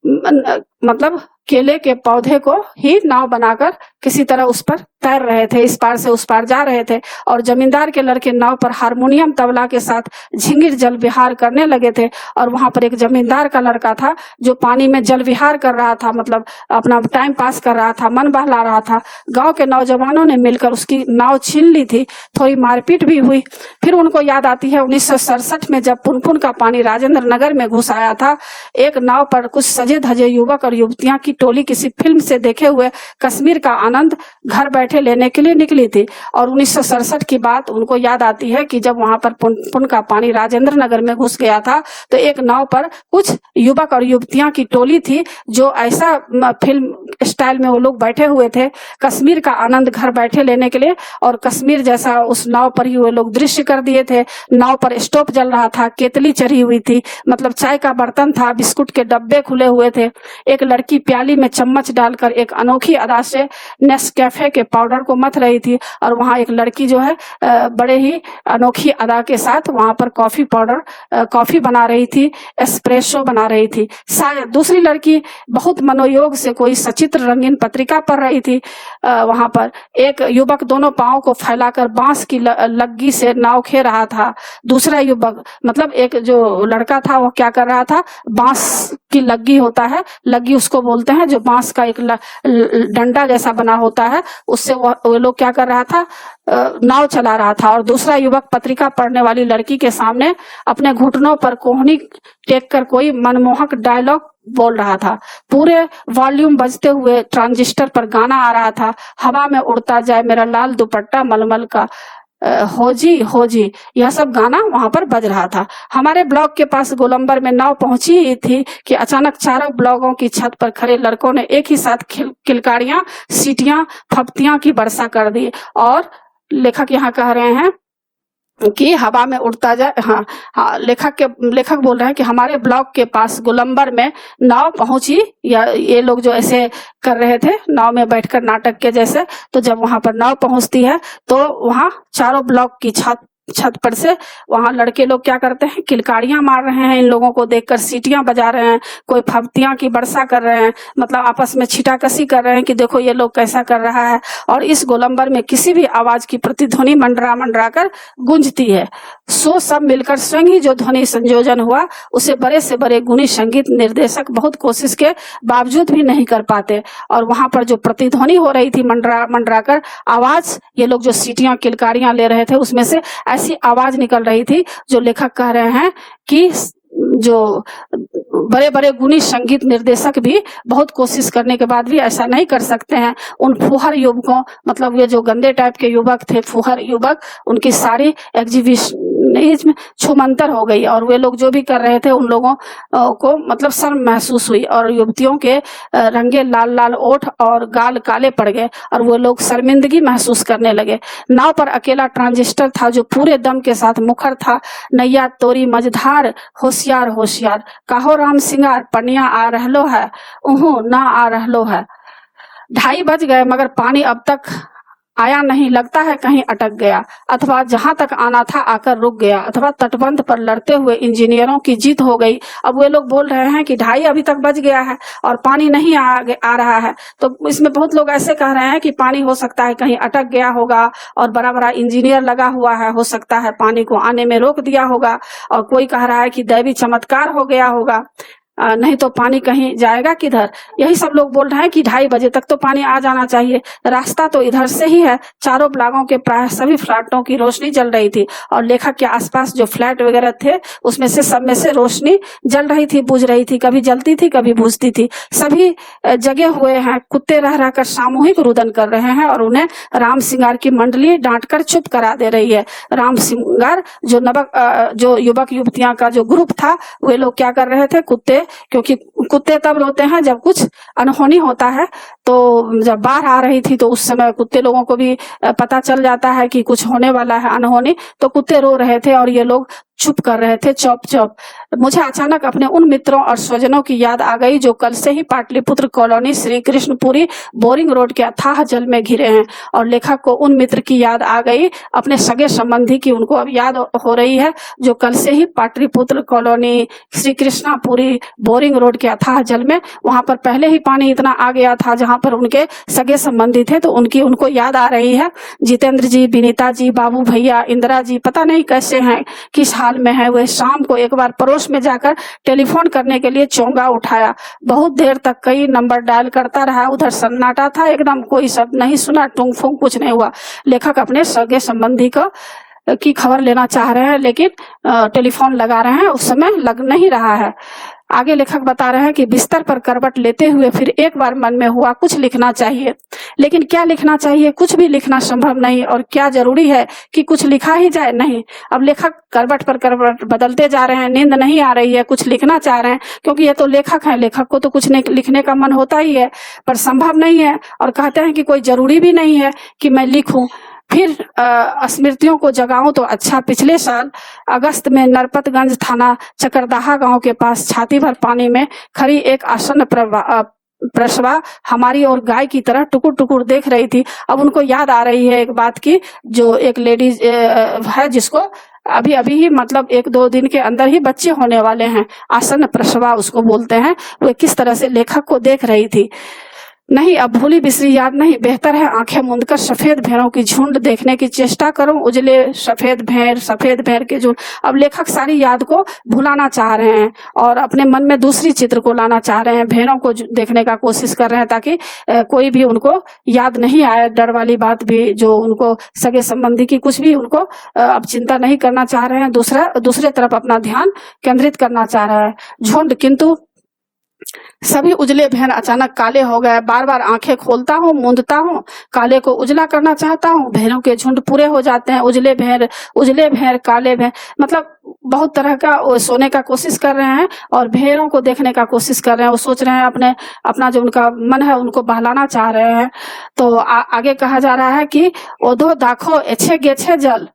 मतलब केले के पौधे को ही नाव बनाकर किसी तरह उस पर तैर रहे थे, इस पार से उस पार जा रहे थे। और जमींदार के लड़के नाव पर हारमोनियम तबला के साथ झिंगिर जल विहार करने लगे थे। और वहां पर एक जमींदार का लड़का था जो पानी में जल विहार कर रहा था, मतलब अपना टाइम पास कर रहा था, मन बहला रहा था। गांव के नौजवानों ने मिलकर उसकी नाव छीन ली थी, थोड़ी मारपीट भी हुई। फिर उनको याद आती है 1967 में जब पुनपुन का पानी राजेंद्र नगर में घुस आया था। एक नाव पर कुछ सजे धजे युवक और युवतियां की टोली किसी फिल्म से देखे हुए कश्मीर का आनंद घर बैठे लेने के लिए निकली थी। और 1967 की बात उनको याद आती है कि जब वहां पर पुनपुन का पानी राजेंद्र नगर में घुस गया था तो एक नाव पर कुछ युवक और युवतियां की टोली थी जो ऐसा फिल्म स्टाइल में वो लोग बैठे हुए थे कश्मीर का आनंद घर बैठे लेने के लिए। और कश्मीर जैसा उस नाव पर ही वो लोग दृश्य कर दिए थे। नाव पर स्टोव जल रहा था, केतली चढ़ी हुई थी, मतलब चाय का बर्तन था, बिस्कुट के डब्बे खुले हुए थे। एक लड़की प्याली में चम्मच डालकर एक अनोखी अदा से नेस्कैफे के पाउडर को मथ रही थी। और वहां एक लड़की जो है बड़े ही अनोखी अदा के साथ वहां पर कॉफी बना रही थी, एस्प्रेसो बना रही थी। शायद दूसरी लड़की बहुत मनोयोग से कोई सचित्र रंगीन पत्रिका पढ़ रही थी। वहां पर एक युवक दोनों पांवों को फैलाकर बांस की लग्गी से नाव खे रहा था। दूसरा युवक मतलब एक जो लड़का था वो क्या कर रहा था, बांस की लग्गी होता है, लग्गी उसको बोलते हैं जो बांस का एक डंडा जैसा बना होता है, उससे वो लोग क्या कर रहा था, नाव चला रहा था। और दूसरा युवक पत्रिका पढ़ने वाली लड़की के सामने अपने घुटनों पर कोहनी टेक कर कोई मनमोहक डायलॉग बोल रहा था। पूरे वॉल्यूम बजते हुए ट्रांजिस्टर पर गाना आ रहा था, हवा में उड़ता जाए मेरा लाल दुपट्टा मलमल का, हो जी, यह सब गाना वहां पर बज रहा था। हमारे ब्लॉक के पास गोलंबर में नाव पहुंची ही थी कि अचानक चारों ब्लॉकों की छत पर खड़े लड़कों ने एक ही साथ किलकारियां, सीटियां, फप्तियां की वर्षा कर दी। और लेखक यहाँ कह रहे हैं कि हवा में उड़ता जाए, हाँ लेखक बोल रहे हैं कि हमारे ब्लॉक के पास गोलंबर में नाव पहुंची, या ये लोग जो ऐसे कर रहे थे नाव में बैठकर नाटक के जैसे, तो जब वहां पर नाव पहुंचती है तो वहां चारों ब्लॉक की छत पर से वहां लड़के लोग क्या करते हैं, किलकारियां मार रहे हैं, इन लोगों को देखकर सीटियां बजा रहे हैं, कोई फप्तियां की वर्षा कर रहे हैं, मतलब आपस में छिटाकसी कर रहे हैं कि देखो ये लोग कैसा कर रहा है। और इस गोलंबर में किसी भी आवाज की प्रतिध्वनि मंडरा कर गूंजती है। सो सब मिलकर स्वयं ही जो ध्वनि संयोजन हुआ उसे बड़े से बड़े गुणी संगीत निर्देशक बहुत कोशिश के बावजूद भी नहीं कर पाते। और वहां पर जो प्रतिध्वनि हो रही थी मंडरा कर आवाज, ये लोग जो सीटियां किलकारियां ले रहे थे उसमें से ऐसी आवाज निकल रही थी जो लेखक कह रहे हैं कि जो बड़े बड़े गुणी संगीत निर्देशक भी बहुत कोशिश करने के बाद भी ऐसा नहीं कर सकते हैं। उन फुहर युवकों, मतलब ये जो गंदे टाइप के युवक थे, फुहर युवक, उनकी सारी एग्जीबिशन छुमंतर हो गई। और वे लोग जो भी कर रहे थे उन लोगों को मतलब शर्म महसूस हुई। और युवतियों के रंगे लाल लाल ओठ और गाल काले पड़ गए और वो लोग शर्मिंदगी महसूस करने लगे। नाव पर अकेला ट्रांजिस्टर था जो पूरे दम के साथ मुखर था, नैया तोरी मझधार, होशियार होशियार, काहो राम सिंगार, पनिया आ रहलो है, उहू ना आ रहलो है। 2:30 बज गए मगर पानी अब तक आया नहीं, लगता है कहीं अटक गया, अथवा जहां तक आना था आकर रुक गया, अथवा तटबंध पर लड़ते हुए इंजीनियरों की जीत हो गई। अब वे लोग बोल रहे हैं कि 2:30 अभी तक बज गया है और पानी नहीं आ रहा है। तो इसमें बहुत लोग ऐसे कह रहे हैं कि पानी हो सकता है कहीं अटक गया होगा और बड़ा बड़ा इंजीनियर लगा हुआ है, हो सकता है पानी को आने में रोक दिया होगा। और कोई कह रहा है कि दैवी चमत्कार हो गया होगा, नहीं तो पानी कहीं जाएगा किधर। यही सब लोग बोल रहे हैं कि 2:30 बजे तक तो पानी आ जाना चाहिए, रास्ता तो इधर से ही है। चारों ब्लॉकों के प्राय सभी फ्लैटों की रोशनी जल रही थी और लेखक के आसपास जो फ्लैट वगैरह थे उसमें से सब में से रोशनी जल रही थी, बुझ रही थी, कभी जलती थी कभी बुझती थी। सभी जगे हुए हैं, कुत्ते रह रहकर सामूहिक रुदन कर रहे हैं और उन्हें राम सिंगार की मंडली डांटकर चुप करा दे रही है। राम सिंगार जो युवक युवतियां का जो ग्रुप था, वे लोग क्या कर रहे थे, कुत्ते, क्योंकि कुत्ते तब रोते हैं जब कुछ अनहोनी होता है। तो जब बाढ़ आ रही थी तो उस समय कुत्ते लोगों को भी पता चल जाता है कि कुछ होने वाला है अनहोनी, तो कुत्ते रो रहे थे और ये लोग चुप कर रहे थे, चौप चौप। मुझे अचानक अपने उन मित्रों और स्वजनों की याद आ गई जो कल से ही Pataliputra colony Shri Krishnapuri boring road के अथाह जल में घिरे हैं। और लेखक को उन मित्र की याद आ गई, अपने सगे संबंधी की उनको अब याद हो रही है, जो कल से ही Pataliputra colony Shri Krishnapuri boring road के अथाह जल में, वहां पर पहले ही पानी इतना आ गया था जहां पर उनके सगे संबंधी थे, तो उनको याद आ रही है। जितेंद्र जी, विनीता जी, बाबू भैया, इंदिरा जी पता नहीं कैसे हैं, किस हाल में है। वह शाम को एक बार पड़ोस में जाकर टेलीफोन करने के लिए चोंगा उठाया, बहुत देर तक कई नंबर डायल करता रहा, उधर सन्नाटा था एकदम, कोई शब्द नहीं सुना, टूंग फूंग कुछ नहीं हुआ। लेखक अपने सगे संबंधी की खबर लेना चाह रहे हैं लेकिन टेलीफोन लगा रहे हैं, उस समय लग नहीं रहा है। आगे लेखक बता रहे हैं कि बिस्तर पर करवट लेते हुए फिर एक बार मन में हुआ कुछ लिखना चाहिए, लेकिन क्या लिखना चाहिए, कुछ भी लिखना संभव नहीं। और क्या जरूरी है कि कुछ लिखा ही जाए, नहीं। अब लेखक करवट पर करवट बदलते जा रहे हैं, नींद नहीं आ रही है, कुछ लिखना चाह रहे हैं, क्योंकि ये तो लेखक है, लेखक को तो कुछ लिखने का मन होता ही है, पर संभव नहीं है। और कहते हैं कि कोई जरूरी भी नहीं है कि मैं लिखूं। फिर स्मृतियों को जगाऊं तो अच्छा, पिछले साल अगस्त में नरपतगंज थाना चकरदाहा गांव के पास छाती भर पानी में खड़ी एक आसन्न प्रसवा हमारी और गाय की तरह टुकुर टुकुर देख रही थी। अब उनको याद आ रही है एक बात की, जो एक लेडीज है जिसको अभी ही मतलब 1-2 दिन के अंदर ही बच्चे होने वाले हैं, आसन्न प्रसवा उसको बोलते हैं, वो किस तरह से लेखक को देख रही थी। नहीं, अब भूली बिसरी याद नहीं, बेहतर है आंखें मूंद कर सफेद भेड़ों की झुंड देखने की चेष्टा करूं, उजले सफेद भेड़ के झुंड। अब लेखक सारी याद को भुलाना चाह रहे हैं और अपने मन में दूसरी चित्र को लाना चाह रहे हैं, भेड़ों को देखने का कोशिश कर रहे हैं ताकि कोई भी उनको याद नहीं आए, डर वाली बात भी, जो उनको सगे संबंधी की कुछ भी उनको अब चिंता नहीं करना चाह रहे हैं, दूसरे तरफ अपना ध्यान केंद्रित करना चाह रहा है झुंड। किंतु सभी उजले भेड़ अचानक काले हो गए। बार बार आंखें खोलता हूँ, मूंदता हूँ, काले को उजला करना चाहता हूँ, भेड़ों के झुंड पूरे हो जाते हैं, उजले भेड़ काले भेड़, मतलब बहुत तरह का वो सोने का कोशिश कर रहे हैं और भेड़ों को देखने का कोशिश कर रहे हैं। वो सोच रहे हैं अपना जो उनका मन है उनको बहलाना चाह रहे हैं। तो आगे कहा जा रहा है कि ओधो दाखो एछे गेछे जल,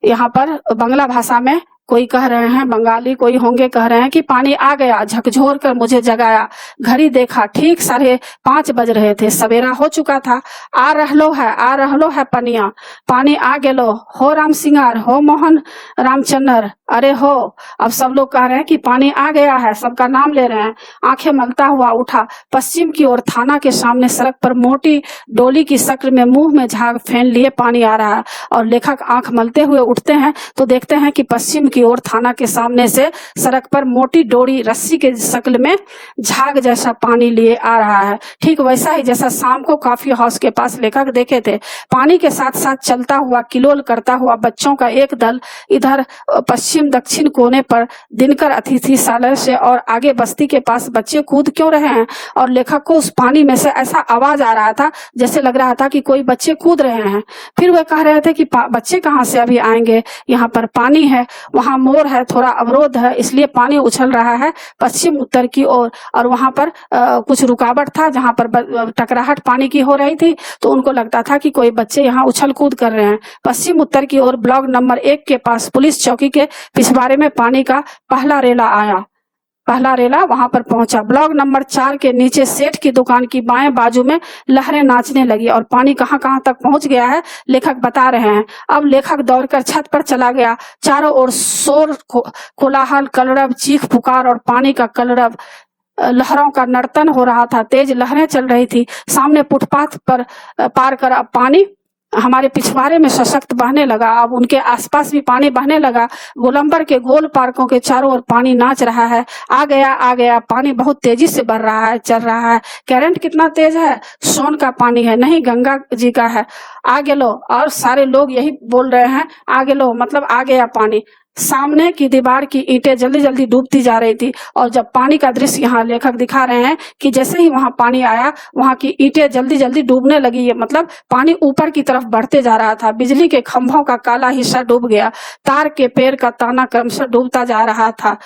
यहाँ पर बांग्ला भाषा में कोई कह रहे हैं, बंगाली कोई होंगे, कह रहे हैं कि पानी आ गया, झकझोर कर मुझे जगाया, घड़ी देखा, ठीक 5:30 बज रहे थे, सवेरा हो चुका था। आ रहलो है पनिया, पानी आ गेलो, हो राम सिंगार, हो मोहन रामचंद्र, अरे हो। अब सब लोग कह रहे हैं कि पानी आ गया है, सबका नाम ले रहे हैं। आंखें मलता हुआ उठा, पश्चिम की ओर थाना के सामने सड़क पर मोटी डोली की शक्ल में मुंह में झाग फेन लिए पानी आ रहा है। और लेखक आंख मलते हुए उठते हैं तो देखते हैं कि पश्चिम की ओर थाना के सामने से सड़क पर मोटी डोरी रस्सी के शक्ल में झाग जैसा पानी लिए आ रहा है, ठीक वैसा ही जैसा शाम को कॉफी हाउस के पास लेखक देखे थे। पानी के साथ साथ चलता हुआ, किलोल करता हुआ बच्चों का एक दल इधर पश्चिम दक्षिण कोने पर दिनकर अतिथिशाला से और आगे बस्ती के पास बच्चे कूद क्यों रहे हैं। और लेखक को उस पानी में से ऐसा आवाज आ रहा था जैसे लग रहा था कि कोई बच्चे कूद रहे हैं। फिर वे कह रहे थे कि बच्चे कहाँ से अभी आएंगे, यहाँ पर पानी है, वहां मोर है, थोड़ा अवरोध है, इसलिए पानी उछल रहा है पश्चिम उत्तर की ओर। और वहां पर कुछ रुकावट था जहां पर टकराहट पानी की हो रही थी, तो उनको लगता था कि कोई बच्चे यहाँ उछल कूद कर रहे हैं। पश्चिम उत्तर की ओर ब्लॉक नंबर 1 के पास पुलिस चौकी के पिछवाड़े में पानी का पहला रेला आया। पहला रेला वहां पर पहुंचा। ब्लॉक नंबर 4 के नीचे सेठ की दुकान की बाएं बाजू में लहरें नाचने लगी और पानी कहां कहां तक पहुंच गया है लेखक बता रहे हैं। अब लेखक दौड़कर छत पर चला गया। चारों ओर शोर, कोलाहल, कलरव, चीख पुकार और पानी का कलरव, लहरों का नर्तन हो रहा था। तेज लहरें चल रही थी। सामने फुटपाथ पर पार कर अब पानी हमारे पिछवाड़े में सशक्त बहने लगा। अब उनके आसपास भी पानी बहने लगा। गोलंबर के गोल पार्कों के चारों ओर पानी नाच रहा है। आ गया पानी बहुत तेजी से बढ़ रहा है, चल रहा है। करंट कितना तेज है? सोन का पानी है, नहीं गंगा जी का है। आगे लो। और सारे लोग यही बोल रहे हैं, आगे लो, मतलब आ गया पानी। सामने की दीवार की ईंटें जल्दी जल्दी डूबती जा रही थी और जब पानी का दृश्य यहाँ लेखक दिखा रहे हैं कि जैसे ही वहां पानी आया वहां की ईंटें जल्दी जल्दी डूबने लगी है, मतलब पानी ऊपर की तरफ बढ़ते जा रहा था। बिजली के खंभों का काला हिस्सा डूब गया। तार के पेड़ का ताना क्रमशः डूबता जा रहा था,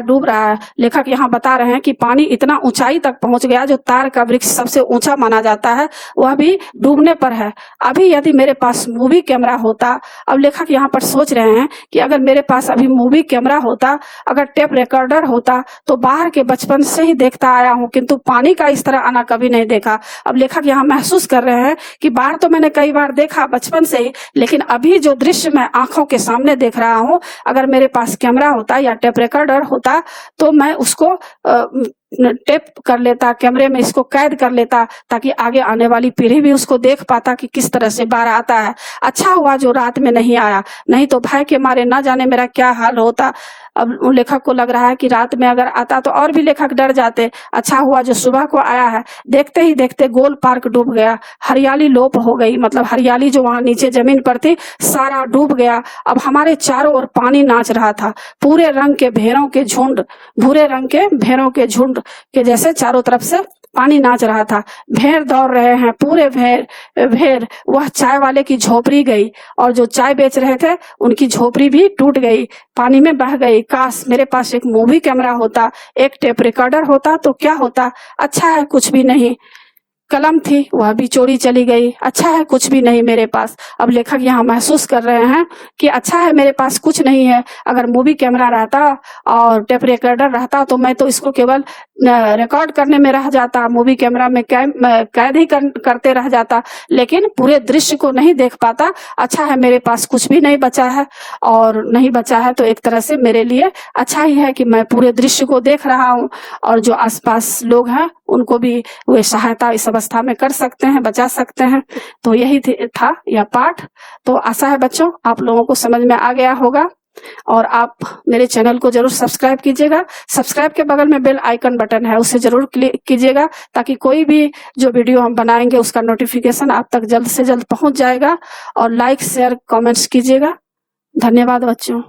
डूब रहा है। लेखक यहाँ बता रहे हैं कि पानी इतना ऊंचाई तक पहुंच गया, जो तार का वृक्ष सबसे ऊंचा माना जाता है वह भी डूबने पर है। अभी यदि मेरे पास मूवी कैमरा होता, अब लेखक यहाँ पर सोच रहे हैं कि अगर मेरे पास अभी मूवी कैमरा होता, अगर टेप रिकॉर्डर होता, तो बाहर के बचपन से ही देखता आया हूँ, किंतु पानी का इस तरह आना कभी नहीं देखा। अब लेखक यहाँ महसूस कर रहे हैं कि बाहर तो मैंने कई बार देखा बचपन से ही, लेकिन अभी जो दृश्य मैं आंखों के सामने देख रहा हूँ, अगर मेरे पास कैमरा होता या टेप रिकॉर्डर होता तो मैं उसको टेप कर लेता, कैमरे में इसको कैद कर लेता, ताकि आगे आने वाली पीढ़ी भी उसको देख पाता कि किस तरह से बाढ़ आता है। अच्छा हुआ जो रात में नहीं आया, नहीं तो भय के मारे न जाने मेरा क्या हाल होता। अब लेखक को लग रहा है कि रात में अगर आता तो और भी लेखक डर जाते। अच्छा हुआ जो सुबह को आया है। देखते ही देखते गोल पार्क डूब गया। हरियाली लोप हो गई, मतलब हरियाली जो वहां नीचे जमीन पर थी सारा डूब गया। अब हमारे चारों ओर पानी नाच रहा था। भूरे रंग के भेड़ों के झुंड के जैसे चारों तरफ से पानी नाच रहा था। भेड़ दौड़ रहे हैं, पूरे भेड़। वह चाय वाले की झोपड़ी गई और जो चाय बेच रहे थे उनकी झोपड़ी भी टूट गई, पानी में बह गई। काश मेरे पास एक मूवी कैमरा होता, एक टेप रिकॉर्डर होता तो क्या होता। अच्छा है कुछ भी नहीं। कलम थी वह भी चोरी चली गई। अच्छा है कुछ भी नहीं मेरे पास। अब लेखक यहाँ महसूस कर रहे हैं कि अच्छा है मेरे पास कुछ नहीं है। अगर मूवी कैमरा रहता और टेप रिकॉर्डर रहता तो मैं तो इसको केवल रिकॉर्ड करने में रह जाता, मूवी कैमरा में कैद ही करते रह जाता, लेकिन पूरे दृश्य को नहीं देख पाता। अच्छा है मेरे पास कुछ भी नहीं बचा है, और नहीं बचा है तो एक तरह से मेरे लिए अच्छा ही है कि मैं पूरे दृश्य को देख रहा हूँ और जो आसपास लोग हैं उनको भी वे सहायता इस अवस्था में कर सकते हैं, बचा सकते हैं। तो यही था यह पाठ। तो आशा है बच्चों आप लोगों को समझ में आ गया होगा और आप मेरे चैनल को जरूर सब्सक्राइब कीजिएगा। सब्सक्राइब के बगल में बेल आइकन बटन है, उसे जरूर क्लिक कीजिएगा ताकि कोई भी जो वीडियो हम बनाएंगे उसका नोटिफिकेशन आप तक जल्द से जल्द पहुंच जाएगा। और लाइक शेयर कमेंट्स कीजिएगा। धन्यवाद बच्चों।